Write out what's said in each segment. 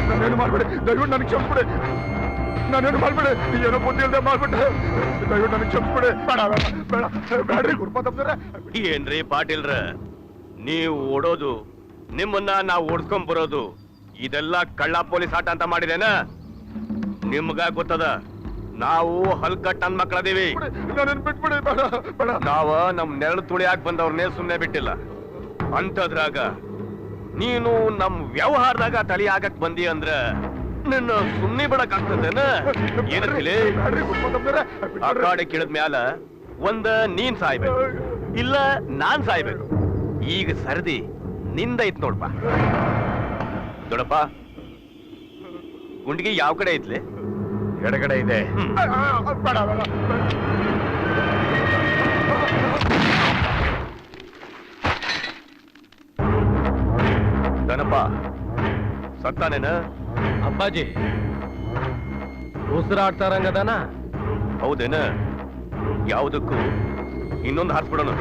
ನಾನೇನು ಮಾಡ್ಬೇಡಿ, ದಯವಿಟ್ಟು ನನಗೆ ಕ್ಷಮಿಸ್ಬಿಡಿ. ನಾನೇನು ಮಾಡ್ಬೇಡಿ, ಏನೋ ಬುದ್ಧಿ ಇಲ್ಲದೆ ಮಾಡ್ಬಿಟ್ಟೆ. ದಯವಿಟ್ಟು ನನಗೆ ಕ್ಷಮಿಸ್ಬಿಡಿ. ಬೇಡ್ರಿ ಗುರುಪಾದಪ್ಪನವ್ರೆ. ಏನ್ರಿ ಪಾಟೀಲ್ರ, ನೀವು ಓಡೋದು, ನಿಮ್ಮನ್ನ ನಾವು ಓಡಿಸ್ಕೊಂಡ್ ಬರೋದು, ಇದೆಲ್ಲ ಕಳ್ಳ ಪೊಲೀಸ್ ಆಟ ಅಂತ ಮಾಡಿದೇನ? ನಿಮ್ಗ ಗೊತ್ತದ ನಾವು ಹಲ್ಕಟ್ ನನ್ ಮಕ್ಕಳದೀವಿ. ಬಿಟ್ಬಿಡಿ. ನಾವ ನಮ್ ನೆರಳು ತುಳಿಯಾಕ್ ಬಂದವ್ರನ್ನೇ ಸುಮ್ನೆ ಬಿಟ್ಟಿಲ್ಲ. ಅಂತದ್ರಾಗ ನೀನು ನಮ್ ವ್ಯವಹಾರದಾಗ ತಳಿ ಆಗಕ್ ಬಂದಿ ಅಂದ್ರ ನಿನ್ನ ಸುಮ್ನೆ ಬಿಡಕ್ ಆಗ್ತದೇನ? ಏನಂತಲೇ ಆ ಕಾಡೆ ಕೇಳಿದ ಮ್ಯಾಲ ಒಂದ ನೀನ್ ಸಾಯ್ಬೇಕು, ಇಲ್ಲ ನಾನ್ ಸಾಯ್ಬೇಕು. ಈಗ ಸರದಿ ನಿಂದ ಐತ್ ನೋಡ್ಪ. ದೊಡ್ಡಪ್ಪ, ಗುಂಡಿಗೆ ಯಾವ ಕಡೆ ಐತ್ಲಿ? ಎಡಗಡೆ ಇದೆ. ದನಪ್ಪ ಸತ್ತಾನೇನ? ಅಪ್ಪಾಜಿ ಉಸಿರಾಡ್ತಾರಂಗದನ? ಹೌದೇನ? ಯಾವುದಕ್ಕೂ ಇನ್ನೊಂದು ಹಾರಿಸ್ಬಿಡೋಣ.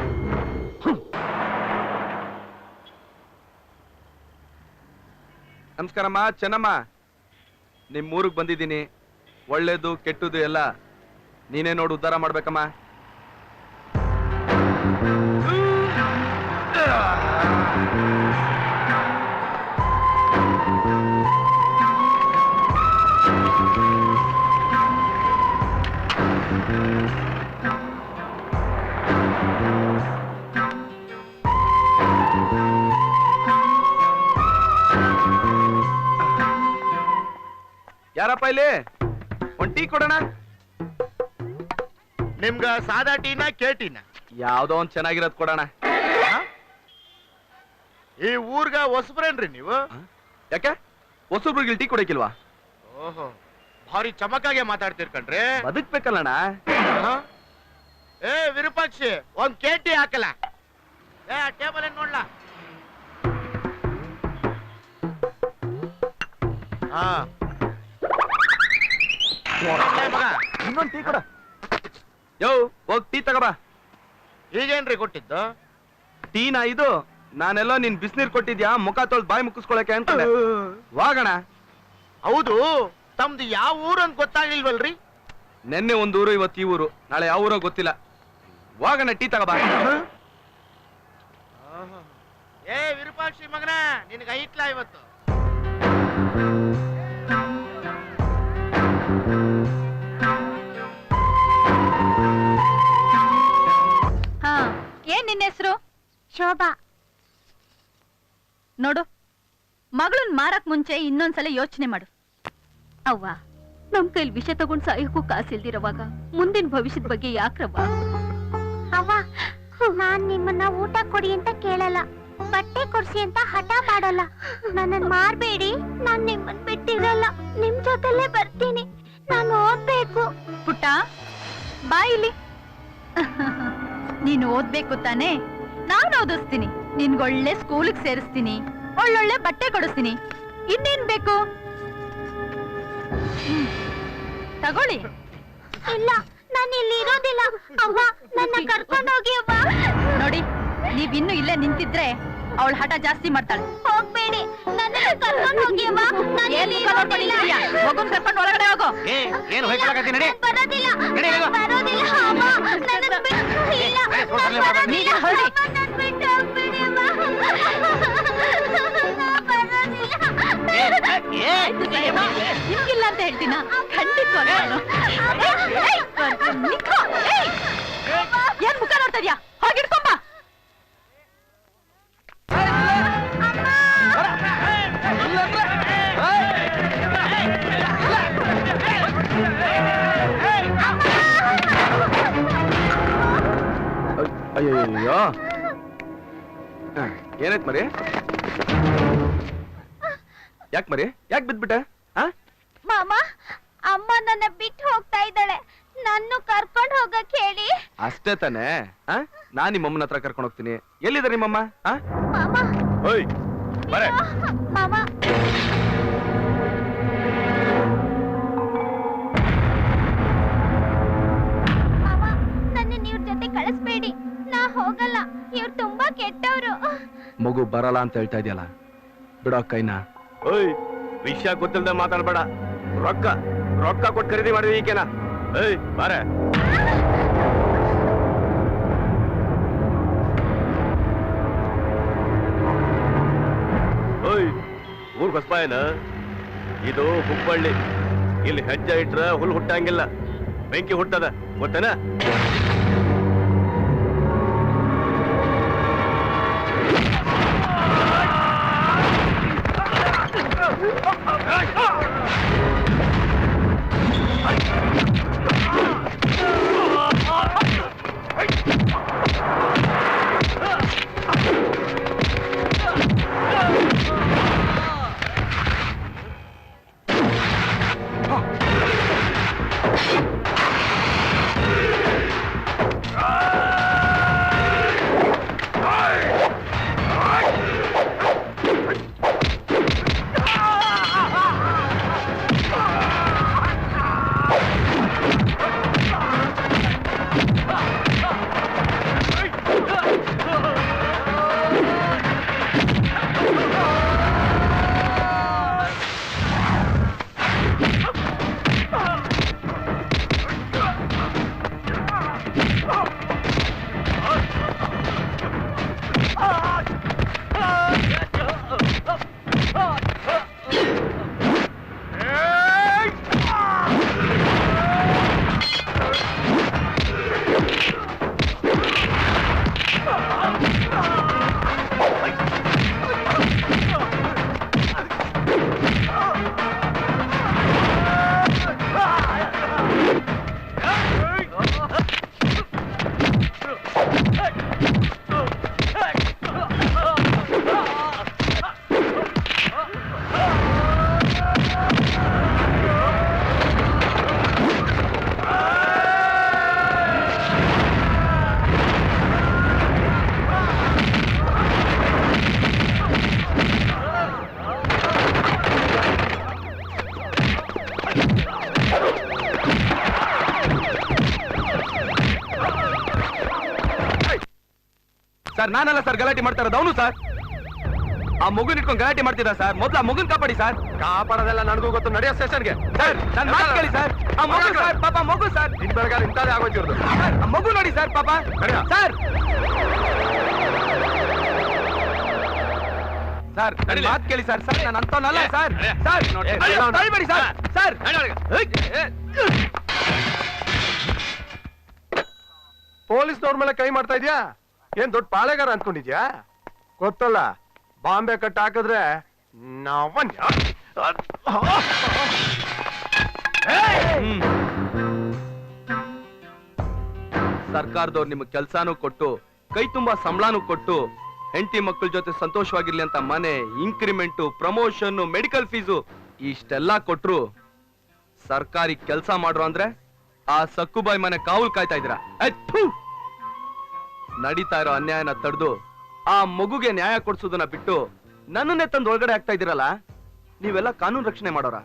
ನಮಸ್ಕಾರಮ್ಮ ಚೆನ್ನಮ್ಮ, ನಿಮ್ಮೂರಿಗೆ ಬಂದಿದ್ದೀನಿ. ಒಳ್ಳೇದು ಕೆಟ್ಟದ್ದು ಎಲ್ಲ ನೀನೇ ನೋಡು ಉದ್ಧಾರ ಮಾಡ್ಬೇಕಮ್ಮ. ಯಾರಪ್ಪ ಇಲ್ಲಿ? ಒಂದ್ ಟೀ ಕೊಡೋಣ. ನಿಮ್ಗ ಸಾದಾ ಟೀನ ಕೇಟಿನ? ಯಾವ್ದೋ ಒಂದ್ ಚೆನ್ನಾಗಿರೋದ್ ಕೊಡೋಣ. ಈ ಊರ್ಗ ಹೊಸಬ್ರೇನ್ರಿ ನೀವು? ಯಾಕೆ ಹೊಸಬ್ರಿಗೆ ಟೀ ಕೊಡಕಿಲ್ವಾ? ಓಹೋ, ಭಾರಿ ಚಮಕಾಗೆ ಮಾತಾಡ್ತಿರ್ಕಂಡ್ರಿ. ಬದುಕ್ಬೇಕಲ್ಲಣ್ಣ. ಏ ವಿರೂಪಾಕ್ಷಿ, ಒಂದ್ ಕೇಟಿ ಹಾಕಲ್ಲ. ಟೇಬಲ್ ಏನ್ ನೋಡ್ಲಾ? ಇನ್ನೊಂದ್ ಟೀ ಕೊಡ. ಯೋ ಹೋಗ್ ಟೀ ತಗೋಬಾ. ಈಗೇನ್ರಿ ಕೊಟ್ಟಿದ್ದು? ಟೀನಾ ಇದು? ನಾನೆಲ್ಲ ನೀನ್ ಬಿಸಿನೀರ್ ಕೊಟ್ಟಿದ್ಯಾ ಮುಖ ತೊಳ್ದು ಬಾಯಿ ಮುಕ್ಕಿಸ್ಕೊಳಕ್ಕೆ ಅನ್ಕೊಂಡೆ. ವಾಗಣ. ಹೌದು, ತಮ್ದು ಯಾವ ಊರು ಅಂತ ಗೊತ್ತಾಗ್ಲಿಲ್ವಲ್ರಿ? ನೆನ್ನೆ ಒಂದ್ ಊರು, ಇವತ್ತು ಈ ಊರು, ನಾಳೆ ಯಾವ ಊರೋ ಗೊತ್ತಿಲ್ಲ. ವಾಗಣ ಟೀ ತಗೋಬಾ. ಏ ವಿರೂಪಾಕ್ಷಿ ಮಗನ, ನಿನಗೆ ಐತ್ಲಾ ಇವತ್ತು? ಹಾ, ಏನ್ ನಿನ್ನ ಹೆಸರು? ಶೋಭಾ. ನೋಡು, ಮಗಳನ್ ಮಾರಕ್ ಮುಂಚೆ ಇನ್ನೊಂದ್ಸಲ ಯೋಚನೆ ಮಾಡು. ಅವ್ವ, ನಮ್ ಕೈಲಿ ವಿಷ ತಗೊಂಡ್ ಸಾಯಕ್ಕೂ ಕಾಸಿಲ್ದಿರವಾಗ ಮುಂದಿನ ಭವಿಷ್ಯದ ಬಗ್ಗೆ ಯಾಕ್ರವ್ವ? ಅವ್ವ, ನಾನ್ ನಿಮ್ಮನ್ನ ಊಟ ಕೊಡಿ ಅಂತ ಕೇಳಲ್ಲ, ಬಟ್ಟೆ ಕೊಡ್ಸಿ ಅಂತ ಹಠ ಮಾಡಲ್ಲ. ನನ್ನನ್ ಮಾರ್ಬೇಡಿ, ನಾನ್ ನಿಮ್ಮನ್ ಬಿಟ್ಟಿರಲ್ಲ, ನಿಮ್ ಜೊತೆಲೇ ಬರ್ತೀನಿ. ನಾನು ಓದ್ಬೇಕು. ಪುಟ್ಟ, ಬಾ ಇಲ್ಲಿ. ನೀನು ಓದ್ಬೇಕು ತಾನೇ? ನಾನ್ ಓದಿಸ್ತೀನಿ. ನಿನ್ಗೊಳ್ಳೆ ಸ್ಕೂಲಿಗೆ ಸೇರಿಸ್ತೀನಿ, ಒಳ್ಳೊಳ್ಳೆ ಬಟ್ಟೆ ಕೊಡಿಸ್ತೀನಿ. ಇನ್ನೇನ್ ಬೇಕು? ತಗೊಳ್ಳಿ. ಇಲ್ಲ, ನಾನು ಇಲ್ಲಿ ಇರೋದಿಲ್ಲ. ಅವ್ವ, ನನ್ನ ಕರ್ಕೊಂಡೋಗಿ ಅವ್ವ. ನೋಡಿ, ನೀವಿನ್ನು ಇಲ್ಲೇ ನಿಂತಿದ್ರೆ ಅವಳ ಹಠ ಜಾಸ್ತಿ ಮಾಡ್ತಾಳೆ. ಹೋಗ್ಬೇಡಿ, ನನ್ನ ಕರ್ಕೊಂಡು ಹೋಗಿ ಅವ್ವ. ನಾನು ಇಲ್ಲಿ ಇರೋದಿಲ್ಲ. ಮಗುನ್ ಕರ್ಕೊಂಡು ಒಳಗಡೆ ಹೋಗೋ. ಏನು ಹೋಯ್ಕೊಳಕತ್ತಿ? ನಡಿ. ಬರೋದಿಲ್ಲ, ಬರೋದಿಲ್ಲ ಅವ್ವ. ನನ್ನನ್ನ ಬಿಟ್ಟು ಇಲ್ಲ, ನಾನು ಬರೋದಿಲ್ಲ. ಹೊರಡಿ. ನನ್ನನ್ನ ಬಿಟ್ಟು ಹೋಗ್ಬೇಡಿ ಅವ್ವ. ನಾನು ಬರೋದಿಲ್ಲ. ನಿಮ್ಗಿಲ್ಲ ಅಂತ ಹೇಳ್ತೀನ? ಖಂಡಿತವಾಗ್ಲೂ ಏನ್ ಮುಖ ನೋಡ್ತಾ ಇದ್ಯಾ? ಹೋಗಿಡ್ಕೊಂಬ. ಅಯ್ಯೋ ಏನಾಯ್ತು ಮರಿ? ಯಾಕೆ ಮರಿ? ಯಾಕೆ ಬಿದ್ಬಿಟ್ಟೆ? ಮಾಮ, ಅಮ್ಮ ನನ್ನ ಬಿಟ್ಟು ಹೋಗ್ತಾ ಇದ್ದಾಳೆ. ನನ್ನ ಕರ್ಕೊಂಡು ಹೋಗಕ್ ಹೇಳಿ. ಅಷ್ಟೇ ತಾನೇ? ನಾನ್ ನಿಮ್ಮಮ್ಮನ ಹತ್ರ ಕರ್ಕೊಂಡು ಹೋಗ್ತೀನಿ. ಎಲ್ಲಿದ್ದಾರೆ ನಿಮ್ಮಮ್ಮ? ಮಾಮ, ಓಯ್ ಬರೇ ಮಾಮ, ಮಾಮ, ನನ್ನ ಇವ್ರ ಜೊತೆ ಕಳಿಸ್ಬೇಡಿ. ನಾ ಹೋಗಲ್ಲ. ಇವ್ರು ತುಂಬಾ ಕೆಟ್ಟವ್ರು. ಮಗು ಬರಲ್ಲ ಅಂತ ಹೇಳ್ತಾ ಇದೆಯಲ್ಲ, ಬಿಡೋ ಕೈನ. ಓಯ್ ವಿಷಯ ಗೊತ್ತಿಲ್ದ ಮಾತಾಡ್ಬೇಡ. ರೊಕ್ಕ ರೊಕ್ಕ ಕೊಟ್ಟು ಖರೀದಿ ಮಾಡಿದ್ವಿ ಈಕೆನ. ಏಯ್ ಬಾರ. ಓಯ್ ಊರ್ ಬಸ್ಪಾಯನ, ಇದು ಹುಬ್ಬಳ್ಳಿ. ಇಲ್ಲಿ ಹೆಜ್ಜೆ ಇಟ್ರ ಹುಲ್ ಹುಟ್ಟಂಗಿಲ್ಲ, ಬೆಂಕಿ ಹುಟ್ಟದ, ಗೊತ್ತೇನ? ಸರ್ ನಾನಲ್ಲ ಸರ್ ಗಲಾಟೆ ಮಾಡ್ತಾ ಇರೋದು, ಅವನು ಸರ್. ಆ ಮಗುನ್ ಇಟ್ಕೊಂಡು ಗಲಾಟೆ ಮಾಡ್ತಿದ್ದ ಸರ್. ಮೊದ್ಲು ಆ ಮಗುನ್ ಕಾಪಾಡಿ ಸರ್. ಕಾಪಾಡೋದೆಲ್ಲ ನನಗೂ ಗೊತ್ತು. ನಡೆಯೋ ಸ್ಟೇಷನ್ಗೆ. ಸರ್ ನನ್ನ ಮಾತು ಕೇಳಿ ಸರ್. ಆ ಮಗು ಸರ್, ಪಾಪ ಮಗು ಸರ್. ನಿನ್ ಬೆಳಗಾರ ಇಂತಾದೇ ಆಗೋಯ್ತಿರೋದು. ಆ ಮಗು ನೋಡಿ ಸರ್, ಪಾಪ. ಸರ್ ಸರ್ ನನ್ನ ಮಾತು ಕೇಳಿ ಸರ್. ಸರ್ ನಾನು ಅಂತವನಲ್ಲ ಸರ್. ಸರ್ ತಳ್ಬೇಡಿ ಸರ್. ಸರ್ ಪೊಲೀಸ್ನವ್ರ ಮೇಲೆ ಕೈ ಮಾಡ್ತಾ ಇದ್ಯಾ? ಏನ್ ದೊಡ್ಡ ಪಾಳೆಗಾರ ಅನ್ಕೊಂಡಿದ್ಯಾ? ಗೊತ್ತಲ್ಲ, ಬಾಂಬೆ ಕಟ್ ಹಾಕಿದ್ರೆ ಸರ್ಕಾರದವ್ರು ನಿಮ್ಗೆ ಕೆಲ್ಸಾನು ಕೊಟ್ಟು, ಕೈ ತುಂಬಾ ಸಂಬಳನೂ ಕೊಟ್ಟು, ಹೆಂಡತಿ ಮಕ್ಕಳ ಜೊತೆ ಸಂತೋಷವಾಗಿರ್ಲಿ ಅಂತ ಮನೆ, ಇನ್ಕ್ರಿಮೆಂಟು, ಪ್ರಮೋಷನ್, ಮೆಡಿಕಲ್ ಫೀಸು ಇಷ್ಟೆಲ್ಲಾ ಕೊಟ್ರು ಸರ್ಕಾರಿ ಕೆಲ್ಸ ಮಾಡ್ರು ಅಂದ್ರೆ ಆ ಸಕ್ಕುಬಾಯಿ ಮನೆ ಕಾವಲ್ ಕಾಯ್ತಾ ಇದ್ದೀರಾ? ನಡೀತಾ ಇರೋ ಅನ್ಯಾಯನ ತಡೆದು ಆ ಮಗುಗೆ ನ್ಯಾಯ ಕೊಡ್ಸೋದನ್ನ ಬಿಟ್ಟು ನನ್ನನ್ನೇ ತಂದು ಒಳಗಡೆ ಆಗ್ತಾ ಇದ್ದೀರಲ್ಲ, ನೀವೆಲ್ಲ ಕಾನೂನು ರಕ್ಷಣೆ ಮಾಡೋರ?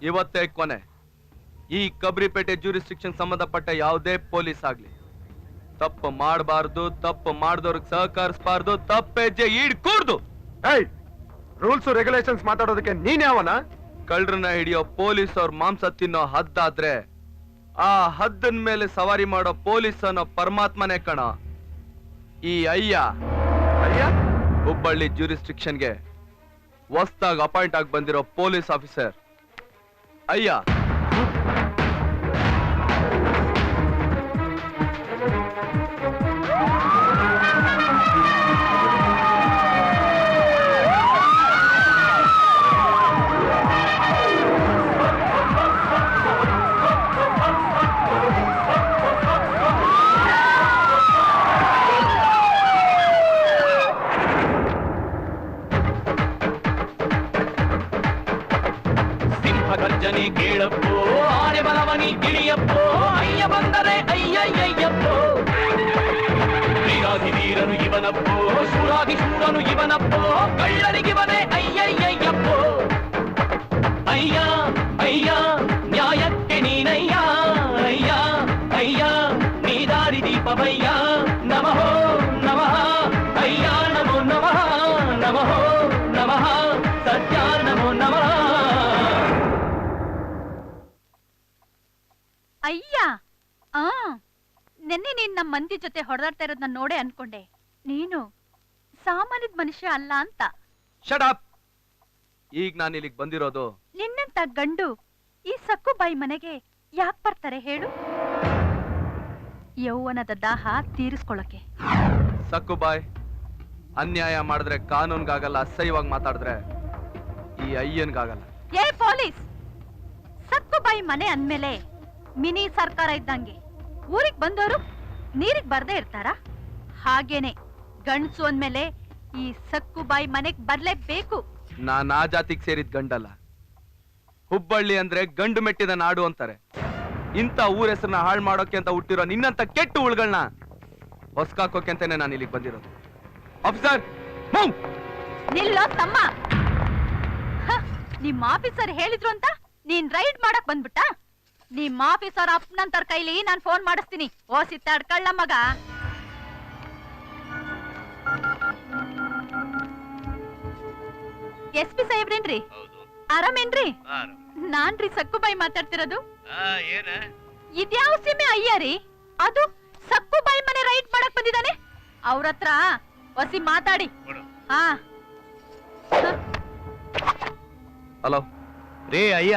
ಇವತ್ತೇ ಕೊನೆ. ಈ ಕಬ್ರಿಪೇಟೆ ಜ್ಯೂರಿಸ್ಟಿಕ್ಷನ್ ಸಂಬಂಧಪಟ್ಟ ಯಾವುದೇ ಪೊಲೀಸ್ ಆಗ್ಲಿ ತಪ್ಪು ಮಾಡಬಾರ್ದು, ತಪ್ಪು ಮಾಡಿದವ್ರಿಗೆ ಸಹಕರಿಸಬಾರ್ದು, ತಪ್ಪೆಜ್ಜೆ ಈಡ್ಕೂಡ್ದು. ರೂಲ್ಸ್ ರೆಗ್ಯುಲೇಷನ್ಸ್ ಮಾತಾಡೋದಕ್ಕೆ ನೀನ್ ಯಾವನ? ಕಳ್ಳರನ್ನ ಹಿಡಿಯೋ ಪೊಲೀಸ್ ಅವ್ರ ಮಾಂಸ ತಿನ್ನೋ ಹದ್ದಾದ್ರೆ ಆ ಹದ್ದನ್ ಮೇಲೆ ಸವಾರಿ ಮಾಡೋ ಪೊಲೀಸ್ ಅನ್ನೋ ಪರಮಾತ್ಮನೇ ಕಣ ಈ ಅಯ್ಯ. ಹುಬ್ಬಳ್ಳಿ ಜ್ಯೂರಿಸ್ಟಿಕ್ಷನ್ಗೆ ಹೊಸ್ದಾಗಿ ಅಪಾಯಿಂಟ್ ಆಗಿ ಬಂದಿರೋ ಪೊಲೀಸ್ ಆಫೀಸರ್ ಅಯ್ಯ. ಅವನಿ ಗಿಳಿಯಪ್ಪೋ ಅಯ್ಯ ಬಂದರೆ ಅಯ್ಯಯ್ಯಯ್ಯಪ್ಪೋ ವೀರಾಧಿ ವೀರನು ಇವನಪ್ಪೋ ಶೂರಾಧಿ ಶೂರನು ಇವನಪ್ಪೋ ಕಳ್ಳರಿಗಿವನೇ ಅಯ್ಯಯ್ಯಯ್ಯಪ್ಪೋ ಅಯ್ಯ ಅಯ್ಯ ನ್ಯಾಯಕ್ಕೆ ನೀನಯ್ಯ ಅಯ್ಯ ಅಯ್ಯ ನೀ ದಾರಿ ದೀಪವಯ್ಯ ನಮಃ ನಮಃ ಅಯ್ಯ ನಮೋ ನಮಃ ನಮಃ ನಮಃ ಸತ್ಯ ನಮೋ ನಮಃ. ಅಯ್ಯ ಆ ನೆನ್ನೆ ನೀನ್ ನಮ್ಮ ಮಂದಿ ಜೊತೆ ಹೊಡೆದಾಡ್ತಾ ಇರೋದನ್ನ ನೋಡೇ ಅನ್ಕೊಂಡೆ ನೀನು ಸಾಮಾನ್ಯದ ಮನುಷ್ಯ ಅಲ್ಲ ಅಂತ. Shut up. ಈಗ ನಾನು ಇಲ್ಲಿಗೆ ಬಂದಿರೋದು ನಿನ್ನಂತ ಗಂಡು ಈ ಸಕ್ಕುಬಾಯಿ ಮನೆಗೆ ಯಾಕೆ ಬರ್ತಾರೆ ಹೇಳು? ಯೌವನದ ದಾಹ ತೀರಿಸ್ಕೊಳ್ಳಕ್ಕೆ. ಸಕ್ಕುಬಾಯ್, ಅನ್ಯಾಯ ಮಾಡಿದ್ರೆ ಕಾನೂನ್ಗಾಗಲ್ಲ, ಅಸಹ್ಯವಾಗಿ ಮಾತಾಡಿದ್ರೆ ಈ ಅಯ್ಯನ್ಗಾಗಲ್ಲ. ಏ ಪೊಲೀಸ್, ಸಕ್ಕುಬಾಯಿ ಮನೆ ಅಂದ್ಮೇಲೆ ಮಿನಿ ಸರ್ಕಾರ ಇದ್ದಂಗೆ ಊರಿಗೆ ಬಂದವರು ನೀರಿಗೆ ಬರ್ದೇ ಇರ್ತಾರ? ಹಾಗೇನೆ ಗಂಡ್ಸು ಅಂದ್ಮೇಲೆ ಈ ಸಕ್ಕುಬಾಯಿ ಮನೆಗ್ ಬರ್ಲೇಬೇಕು. ನಾನ್ ಆ ಜಾತಿಗೆ ಸೇರಿದ ಗಂಡಲ್ಲ. ಹುಬ್ಬಳ್ಳಿ ಅಂದ್ರೆ ಗಂಡು ಮೆಟ್ಟಿದ ನಾಡು ಅಂತಾರೆ. ಇಂಥ ಊರ ಹೆಸರನ್ನ ಹಾಳು ಮಾಡೋಕೆ ಅಂತ ಹುಟ್ಟಿರೋ ನಿನ್ನಂತ ಕೆಟ್ಟ ಉಳ್ಗಳನ್ನ ಹೊಸ್ಕಾಕೋಕೆ ಅಂತಾನೆ ನಾನು ಇಲ್ಲಿಗೆ ಬಂದಿರೋದು. ಆಫೀಸರ್, ನಿಲ್ಲೋ ತಮ್ಮ. ಹ, ನಿಮ್ ಆಫೀಸರ್ ಹೇಳಿದ್ರು ಅಂತ ನೀನ್ ರೈಡ್ ಮಾಡಕ್ ಬಂದ್ಬಿಟ್ಟ? ನಿಮ್ ಆಫೀಸರ್ ಅಪ್ಪನಂತರ ಕೈಲಿ ನಾನ್ ಫೋನ್ ಮಾಡಿಸ್ತೀನಿ. ಓ ಸಿತ್ತಾಡ್ಕಳ್ಳ ಮಗ. SP ಸಾಹೇಬ್ರೇನ್ರಿ? ಆರಾಮೇನ್ರಿ? ನಾನ್ರಿ ಸಕ್ಕುಬಾಯಿ ಮಾತಾಡ್ತಿರೋದು. ಇದ್ಯಾವ ಸೀಮೆ ಅಯ್ಯ ರೀ? ಅದು ಸಕ್ಕುಬಾಯಿ ಮನೆ ರೈಡ್ ಮಾಡಕ್ ಬಂದಿದ್ದಾನೆ. ಅವ್ರತ್ರ ಹೊಸಿ ಮಾತಾಡಿ. ಹಾ. ಹಲೋ ರೇ ಅಯ್ಯ,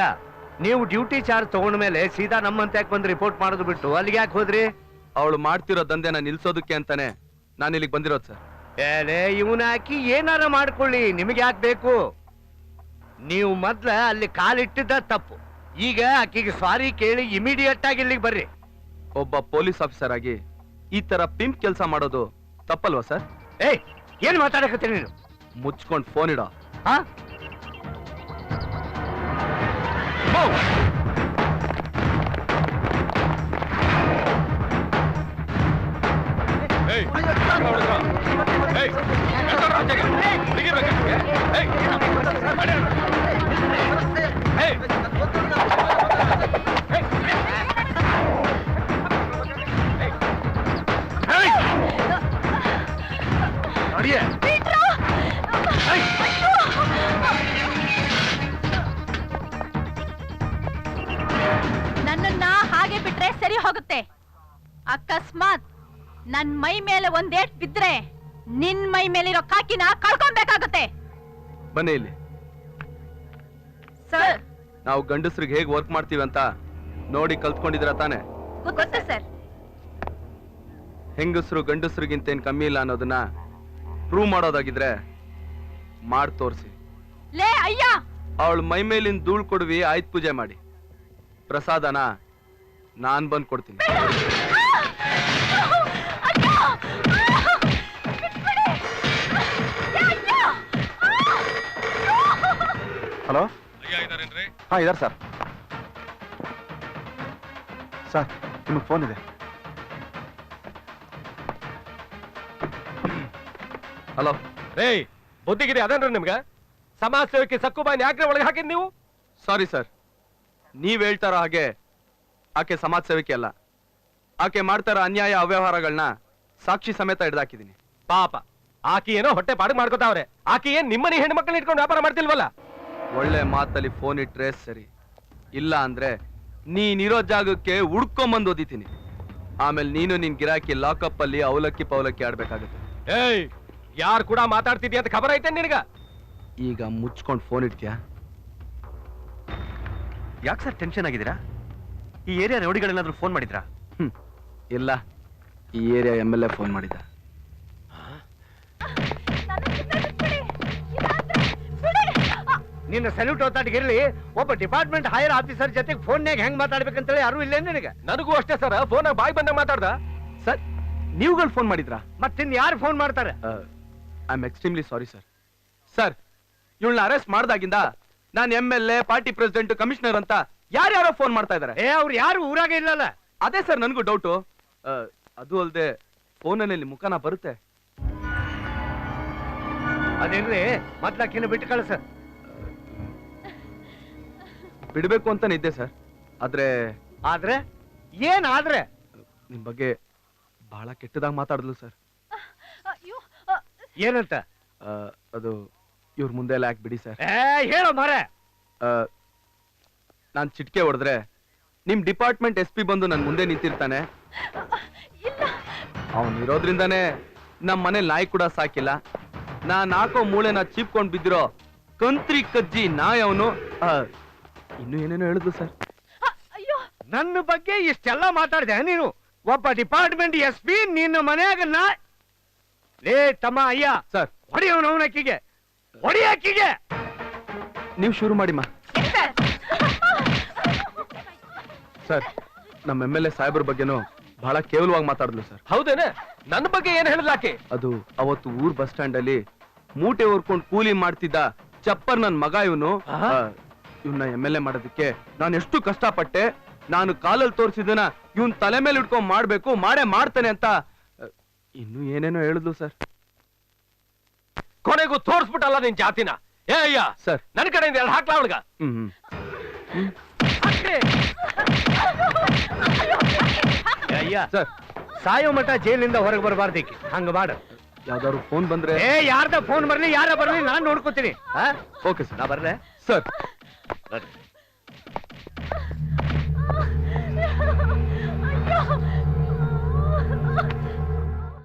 ನೀವು ಡ್ಯೂಟಿ ಚಾರ್ಜ್ ತಗೊಂಡ್ಮೇಲೆ ಸೀದಾ ನಮ್ಮಂತ ಯಾಕೆ ಬಂದು ರಿಪೋರ್ಟ್ ಮಾಡೋದು ಬಿಟ್ಟು ಅಲ್ಲಿಗೆ ಯಾಕೆ ಹೋದ್ರಿ? ಅವಳು ಮಾಡ್ತಿರೋ ದಂಧೆನ ನಿಲ್ಸೋದಕ್ಕೆ ಅಂತಾನೆ ನಾನು ಇಲ್ಲಿಗೆ ಬಂದಿರೋದು ಸರ್. ಏನೇ ಇವನ ಹಾಕಿ ಏನಾರ ಮಾಡ್ಕೊಳ್ಳಿ, ನಿಮಗೆ ಯಾಕೆ ಬೇಕು? ನೀವು ಮೊದ್ಲ ಅಲ್ಲಿ ಕಾಲಿಟ್ಟಿದ್ದ ತಪ್ಪು. ಈಗ ಆಕಿಗೆ ಸಾರಿ ಕೇಳಿ ಇಮಿಡಿಯೇಟ್ ಆಗಿ ಇಲ್ಲಿಗೆ ಬರ್ರಿ. ಒಬ್ಬ ಪೊಲೀಸ್ ಆಫೀಸರ್ ಆಗಿ ಈ ತರ ಪಿಂಪ್ ಕೆಲಸ ಮಾಡೋದು ತಪ್ಪಲ್ವಾ ಸರ್? ಏಯ್, ಏನ್ ಮಾತಾಡಕತ್ತೀನಿ ನೀನು? ಮುಚ್ಕೊಂಡು ಫೋನ್ ಇಡೋ. ಹಾ? ನನ್ನನ್ನ ಹಾಗೆ ಬಿಟ್ರೆ ಸರಿ ಹೋಗುತ್ತೆ. ಅಕಸ್ಮಾತ್ ನನ್ ಮೈ ಮೇಲೆ ಒಂದೇಟ್ ಬಿದ್ರೆ ನಿನ್ ಮೈ ಮೇಲಿರೋ ಕಾಕಿನ ಕಳ್ಕೊಬೇಕಾಗುತ್ತೆ. ಬನ್ನಿ ಇಲ್ಲಿ. ಸರ್, ನಾವು ಗಂಡಸ್ರಿಗೆ ಹೇಗೆ ವರ್ಕ್ ಮಾಡ್ತೀವಿ ಅಂತ ನೋಡಿ ಕಲ್ತ್ಕೊಂಡಿದ್ರ ತಾನೆ? ಗೊತ್ತು ಸರ್. ಹೆಂಗಸರು ಗಂಡಸ್ರಿಗಿಂತ ಏನ್ ಕಮ್ಮಿ ಇಲ್ಲ ಅನ್ನೋದನ್ನ ಪ್ರೂವ್ ಮಾಡೋದಾಗಿದ್ರೆ ಮಾಡ್ ತೋರಿಸಿ. ಲೇ ಅಯ್ಯ, ಅವಳ ಮೈ ಮೇಲಿನ ಧೂಳ್ ಕೊಡ್ವಿ, ಆಯ್ತು ಪೂಜೆ ಮಾಡಿ. ಪ್ರಸಾದನ ನಾನ್ ಬಂದ್ ಕೊಡ್ತೀನಿ. ಹಲೋ, ಹಾ ಇದಾರೆ ಸರ್. ಸರ್, ನಿಮಗೆ ಫೋನ್ ಇದೆ. ಹಲೋ ರೇ, ಬುದ್ಧಿಗಿದೆ ಅದೇನ್ರಿ ನಿಮ್ಗೆ? ಸಮಾಜ ಸೇವಕಿ ಸಕ್ಕುಬಾಯಿನ ಯಾಕ್ರೆ ಒಳಗೆ ಹಾಕಿದ್ ನೀವು? ಸಾರಿ ಸರ್, ನೀವ್ ಹೇಳ್ತಾರೋ ಹಾಗೆ ಆಕೆ ಸಮಾಜ ಸೇವಕಿ ಅಲ್ಲ. ಆಕೆ ಮಾಡ್ತಾರ ಅನ್ಯಾಯ ಅವ್ಯವಹಾರಗಳನ್ನ ಸಾಕ್ಷಿ ಸಮೇತ ಹಿಡ್ದಾಕಿದೀನಿ. ಪಾಪ, ಆಕಿ ಏನೋ ಹೊಟ್ಟೆ ಪಾಡಿಗೆ ಮಾಡ್ಕೋತಾವ್ರೆ. ಆಕಿ ಏನ್ ನಿಮ್ಮನಿ ಹೆಣ್ಣು ಮಕ್ಕಳನ್ನ ಇಟ್ಕೊಂಡು ವ್ಯಾಪಾರ ಮಾಡ್ತಿಲ್ವಲ್ಲ? ಒಳ್ಳೆ ಮಾತಲ್ಲಿ ಫೋನ್ ಇಟ್ರೆ ಸರಿ, ಇಲ್ಲ ಅಂದ್ರೆ ನೀನಿರೋ ಜಾಗಕ್ಕೆ ಹುಡ್ಕೊಂಬಂದು ಓದಿತೀನಿ. ಆಮೇಲೆ ನೀನು ನಿನ್ ಗಿರಾಕಿ ಲಾಕಪ್ ಅಲ್ಲಿ ಅವಲಕ್ಕಿ ಪವಲಕ್ಕಿ ಆಡ್ಬೇಕಾಗುತ್ತೆ. ಏಯ್, ಯಾರು ಕೂಡ ಮಾತಾಡ್ತಿದ್ಯಾ ಅಂತ ಖಬರ್ ಐತೆ ನಿನಗ? ಈಗ ಮುಚ್ಕೊಂಡು ಫೋನ್ ಇಡ್ತೀಯಾ? ಯಾಕೆ ಸರ್ ಟೆನ್ಷನ್ ಆಗಿದ್ದೀರಾ? ಈ ಏರಿಯಾ ರೌಡಿಗಳೇನಾದ್ರೂ ಫೋನ್ ಮಾಡಿದ್ರಾ? ಇಲ್ಲ, ಈ ಏರಿಯಾ MLA ಫೋನ್ ಮಾಡಿದ್ದ. ನಿನ್ನ ಸಲ್ಯೂಟ್ ಓತಾಟಿಗಿರ್ಲಿ, ಒಬ್ಬ ಡಿಪಾರ್ಟ್ಮೆಂಟ್ ಹೈಯರ್ ಆಫೀಸರ್ ಜೊತೆಗೆ ಫೋನ್ಯಾಗ ಹೆಂಗ್ ಮಾತಾಡ್ಬೇಕಂತೇಳಿ ಯಾರು ಇಲ್ಲೇ ನಿನಗೆ? ನನಗೂ ಅಷ್ಟೇ ಸರ್, ಫೋನ್ ಬಾಯ್ ಬಂದ ಮಾತಾಡ್ದ. ಸರ್, ನೀವುಗಳು ಫೋನ್ ಮಾಡಿದ್ರಾ? ಮತ್ತಿನ್ ಯಾರು ಫೋನ್ ಮಾಡ್ತಾರೆ? I am extremely sorry sir. Sir, ಇವಳನ್ನ ಅರೆಸ್ಟ್ ಮಾಡ್ದಾಗಿಂದ ನಾನು MLA, ಪಾರ್ಟಿ ಪ್ರೆಸಿಡೆಂಟ್, ಕಮಿಷನರ್ ಅಂತ ಯಾರ್ಯಾರೋ ಫೋನ್ ಮಾಡ್ತಾ ಇದಾರೆ. ಅವ್ರು ಯಾರು ಊರಾಗ ಇಲ್ಲಲ್ಲ. ಅದೇ ಸರ್ ನನಗೂ ಡೌಟು. ಅದು ಅಲ್ಲದೆ ಫೋನಲ್ಲಿ ಮುಖನ ಬರುತ್ತೆ. ಅದೇನ್ರಿ ಮೊದ್ಲಾಕಿನ ಬಿಟ್ಟು ಕಳ್ಸ. ಬಿಡ್ಬೇಕು ಅಂತಾನೆ ಇದ್ದೆ ಸರ್. ಆದ್ರೆ ಆದ್ರೆ ಏನಾದ್ರೆ ನಿಮ್ ಬಗ್ಗೆ ಬಹಳ ಕೆಟ್ಟದಾಗಿ ಮಾತಾಡಿದ್ಲು ಸರ್. ಅಯ್ಯೋ ಏನಂತ? ಅದು ಇವ್ರ ಮುಂದೆ ಎಲ್ಲ ಯಾಕೆ ಬಿಡಿ ಸರ್. ಹೇಳೋ ಮಾರ. ನಾನ್ ಚಿಟ್ಕೆ ಹೊಡೆದ್ರೆ ನಿಮ್ ಡಿಪಾರ್ಟ್ಮೆಂಟ್ SP ಬಂದು ನನ್ ಮುಂದೆ ನಿಂತಿರ್ತಾನೆ. ಅವನ್ ಇರೋದ್ರಿಂದಾನೇ ನಮ್ ಮನೇಲಿ ನಾಯಿ ಕೂಡ ಸಾಕಿಲ್ಲ. ನಾನ್ ಹಾಕೋ ಮೂಳೆನ ಚೀಪ್ಕೊಂಡ್ ಬಿದ್ದಿರೋ ಕಂತ್ರಿ ಕಜ್ಜಿ ನಾಯಿ ಅವನು. ಇನ್ನು ಏನೇನೋ ಹೇಳಿದ್ಲು ಸರ್. ಅಯ್ಯೋ ನನ್ನ ಬಗ್ಗೆ ಇಷ್ಟೆಲ್ಲ ಮಾತಾಡಿದೆ ನೀನು? ಒಬ್ಬ ಡಿಪಾರ್ಟ್ಮೆಂಟ್ SP ನಿನ್ನ ಮನೆಯಾಗ ಲೇ ತಮ್ಮ ಅಯ್ಯ ಸರ್ ಹೊಡಿಯವನು ಅವನ ಅಕ್ಕಿಗೆ, ಹೊಡಿ ಅಕ್ಕಿಗೆ. ನೀವು ಶುರು ಮಾಡಿ ಮಾ. ಸರ್ ನಮ್ಮ MLA ಸಾಹೇಬ್ರ ಬಗ್ಗೆನೂ ಬಹಳ ಕೇವಲವಾಗಿ ಮಾತಾಡಿದ್ಲು ಸರ್. ಹೌದೇನೆ? ನನ್ನ ಬಗ್ಗೆ ಏನ್ ಹೇಳಿದ್ಲಾಕೆ? ಅದು ಅವತ್ತು ಊರ್ ಬಸ್ ಸ್ಟ್ಯಾಂಡ್ ಅಲ್ಲಿ ಮೂಟೆ ಹೊರ್ಕೊಂಡು ಕೂಲಿ ಮಾಡ್ತಿದ್ದ ಚಪ್ಪರ್ ನನ್ ಮಗ ಇವನು. ಇವನ್ನ MLA ಮಾಡೋದಕ್ಕೆ ನಾನು ಎಷ್ಟು ಕಷ್ಟಪಟ್ಟೆ. ನಾನು ಕಾಲಲ್ಲಿ ತೋರಿಸಿದನ ಇವನ್ ತಲೆ ಮೇಲೆ ಇಟ್ಕೊಂಡ್ ಮಾಡ್ಬೇಕು, ಮಾಡೇ ಮಾಡ್ತಾನೆ ಅಂತ ಇನ್ನು ಏನೇನೋ ಹೇಳಿದ್ಲು ಸರ್. ಕೊನೆಗೂ ತೋರ್ಸ್ಬಿಟ್ಟಲ್ಲ ನಿನ್ ಜಾತಿನ. ಏ ಅಯ್ಯ ಸರ್ ನನ್ ಕಡೆಯಿಂದ 2 ಹಾಕ್ಲಾ ಅವಳಿಗ. ಅಯ್ಯ ಸರ್ ಸಾಯೋ ಮಠ ಜೈಲಿಂದ ಹೊರಗೆ ಬರಬಾರ್ದಿಕ್ಕೆ ಹಂಗ ಮಾಡ. ಯಾವ್ದಾದ್ರು ಫೋನ್ ಬಂದ್ರೆ ಯಾರ್ದ ಫೋನ್ ಬರ್ಲಿ ಯಾರ ಬರ್ಲಿ ನಾನ್ ನೋಡ್ಕೋತೀನಿ. Okay sir. ನಾ ಬರ್ಲೆ ಸರ್ ಬರ್ರಿ.